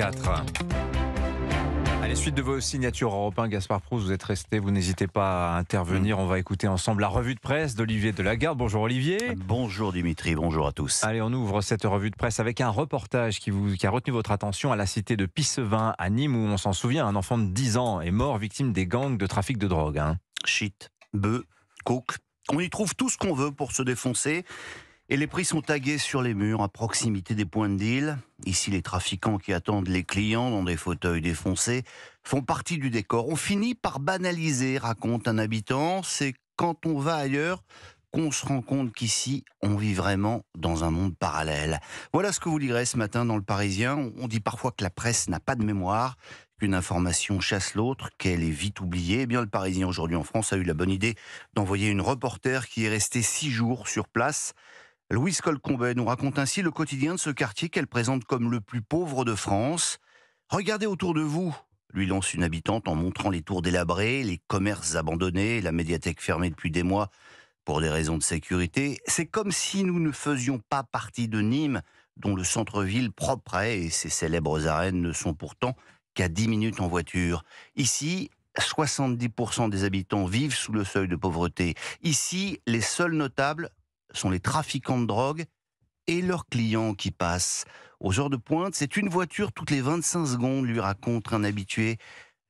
8h04. Allez, suite de vos signatures Europe 1, Gaspard Proust, vous êtes resté, vous n'hésitez pas à intervenir. On va écouter ensemble la revue de presse d'Olivier Delagarde. Bonjour Olivier. Bonjour Dimitri, bonjour à tous. Allez, on ouvre cette revue de presse avec un reportage qui a retenu votre attention à la cité de Pissevin à Nîmes, où on s'en souvient, un enfant de 10 ans est mort victime des gangs de trafic de drogue. Shit, bœuf, coke, on y trouve tout ce qu'on veut pour se défoncer. Et les prix sont tagués sur les murs à proximité des points de deal. Ici, les trafiquants qui attendent les clients dans des fauteuils défoncés font partie du décor. On finit par banaliser, raconte un habitant. C'est quand on va ailleurs qu'on se rend compte qu'ici, on vit vraiment dans un monde parallèle. Voilà ce que vous lirez ce matin dans Le Parisien. On dit parfois que la presse n'a pas de mémoire, qu'une information chasse l'autre, qu'elle est vite oubliée. Eh bien, Le Parisien, aujourd'hui en France, a eu la bonne idée d'envoyer une reporter qui est restée 6 jours sur place. Louise Colcombet nous raconte ainsi le quotidien de ce quartier qu'elle présente comme le plus pauvre de France. Regardez autour de vous, lui lance une habitante en montrant les tours délabrées, les commerces abandonnés, la médiathèque fermée depuis des mois pour des raisons de sécurité. C'est comme si nous ne faisions pas partie de Nîmes, dont le centre-ville propre est, et ses célèbres arènes ne sont pourtant qu'à 10 minutes en voiture. Ici, 70% des habitants vivent sous le seuil de pauvreté. Ici, les seuls notables sont les trafiquants de drogue et leurs clients qui passent. Aux heures de pointe, c'est une voiture toutes les 25 secondes, lui raconte un habitué.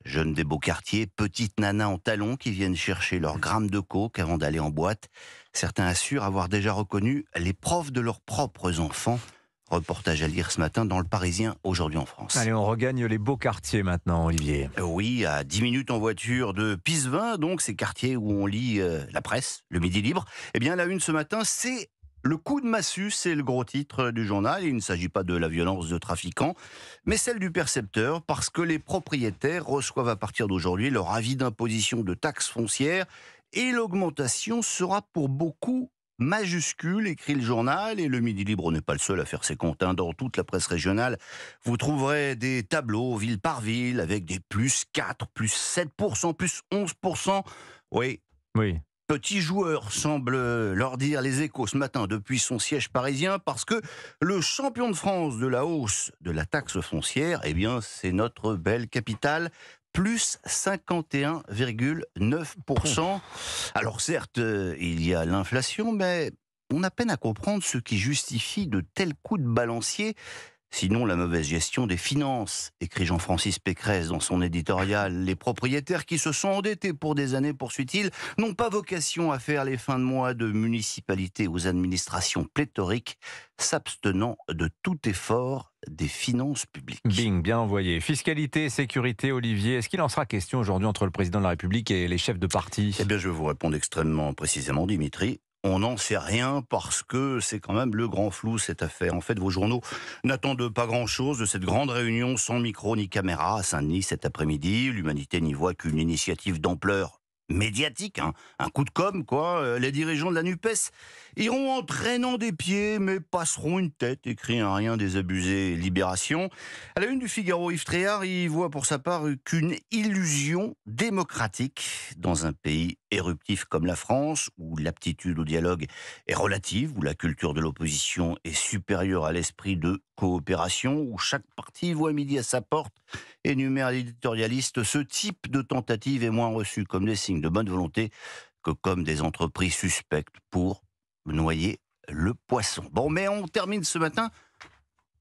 Jeunes des beaux quartiers, petites nanas en talons qui viennent chercher leurs grammes de coke avant d'aller en boîte. Certains assurent avoir déjà reconnu les profs de leurs propres enfants. Reportage à lire ce matin dans Le Parisien, aujourd'hui en France. Allez, on regagne les beaux quartiers maintenant, Olivier. Oui, à 10 minutes en voiture de Pissevin, donc ces quartiers où on lit la presse, le Midi Libre. Eh bien, la une ce matin, c'est le coup de massue, c'est le gros titre du journal. Il ne s'agit pas de la violence de trafiquants, mais celle du percepteur, parce que les propriétaires reçoivent à partir d'aujourd'hui leur avis d'imposition de taxes foncières, et l'augmentation sera pour beaucoup majuscule, écrit le journal, et le Midi Libre n'est pas le seul à faire ses comptes. Dans toute la presse régionale, vous trouverez des tableaux ville par ville avec des plus 4, plus 7%, plus 11%. Oui. Petit joueur, semble leur dire Les Échos ce matin depuis son siège parisien, parce que le champion de France de la hausse de la taxe foncière, eh bien, c'est notre belle capitale, plus 51,9%. Alors certes, il y a l'inflation, mais on a peine à comprendre ce qui justifie de tels coups de balancier. Sinon, la mauvaise gestion des finances, écrit Jean-Francis Pécresse dans son éditorial. Les propriétaires qui se sont endettés pour des années, poursuit-il, n'ont pas vocation à faire les fins de mois de municipalités aux administrations pléthoriques, s'abstenant de tout effort des finances publiques. Bing, bien envoyé. Fiscalité, sécurité, Olivier, est-ce qu'il en sera question aujourd'hui entre le président de la République et les chefs de parti ? Eh bien, je vais vous répondre extrêmement précisément, Dimitri. On n'en sait rien parce que c'est quand même le grand flou, cette affaire. En fait, vos journaux n'attendent pas grand-chose de cette grande réunion sans micro ni caméra à Saint-Denis cet après-midi. L'humanité n'y voit qu'une initiative d'ampleur médiatique, un coup de com', quoi. Les dirigeants de la NUPES iront en traînant des pieds, mais passeront une tête, écrit un rien désabusé Libération. À la une du Figaro, Yves Tréhard y voit pour sa part qu'une illusion démocratique dans un pays éruptif comme la France, où l'aptitude au dialogue est relative, où la culture de l'opposition est supérieure à l'esprit de coopération, où chaque parti voit midi à sa porte, énumère l'éditorialiste. Ce type de tentative est moins reçu comme des signes de bonne volonté que comme des entreprises suspectes pour noyer le poisson. Bon, mais on termine ce matin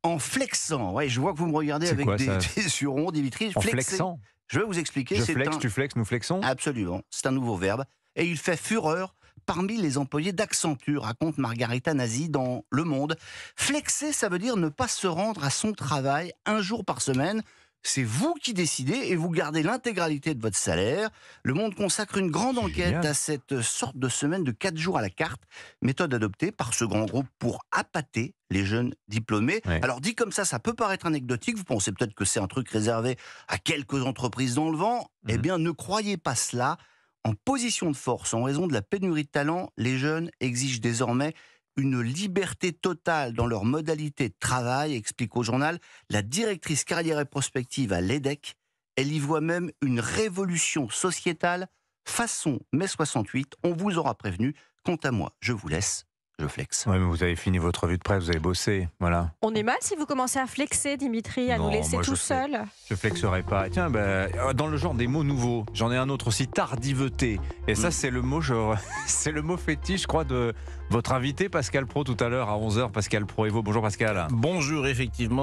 en flexant. Ouais, je vois que vous me regardez c'est avec quoi, des yeux ronds, Dimitri. En flexant ? Je vais vous expliquer. Je flex, tu flexes, nous flexons ? Absolument, c'est un nouveau verbe. Et il fait fureur parmi les employés d'Accenture, raconte Margarita Nazi dans Le Monde. Flexer, ça veut dire ne pas se rendre à son travail un jour par semaine. C'est vous qui décidez et vous gardez l'intégralité de votre salaire. Le Monde consacre une grande enquête à cette sorte de semaine de 4 jours à la carte, méthode adoptée par ce grand groupe pour appâter les jeunes diplômés. Ouais. Alors dit comme ça peut paraître anecdotique, vous pensez peut-être que c'est un truc réservé à quelques entreprises dans le vent. Eh bien, ne croyez pas cela. En position de force, en raison de la pénurie de talent, les jeunes exigent désormais une liberté totale dans leur modalité de travail, explique au journal la directrice carrière et prospective à l'EDEC. Elle y voit même une révolution sociétale façon mai 68. On vous aura prévenu. Quant à moi, je vous laisse. je flex. Ouais, mais vous avez fini votre revue de presse, vous avez bossé, voilà. On est mal si vous commencez à flexer, Dimitri, à Non, nous laisser moi, tout je fais- seuls. Je flexerai pas. Tiens, dans le genre des mots nouveaux, j'en ai un autre aussi, tardiveté. Et ça, c'est le mot, c'est le mot fétiche, je crois, de votre invité Pascal Praud tout à l'heure à 11h. Pascal Praud-Evo. Bonjour Pascal. Bonjour, effectivement.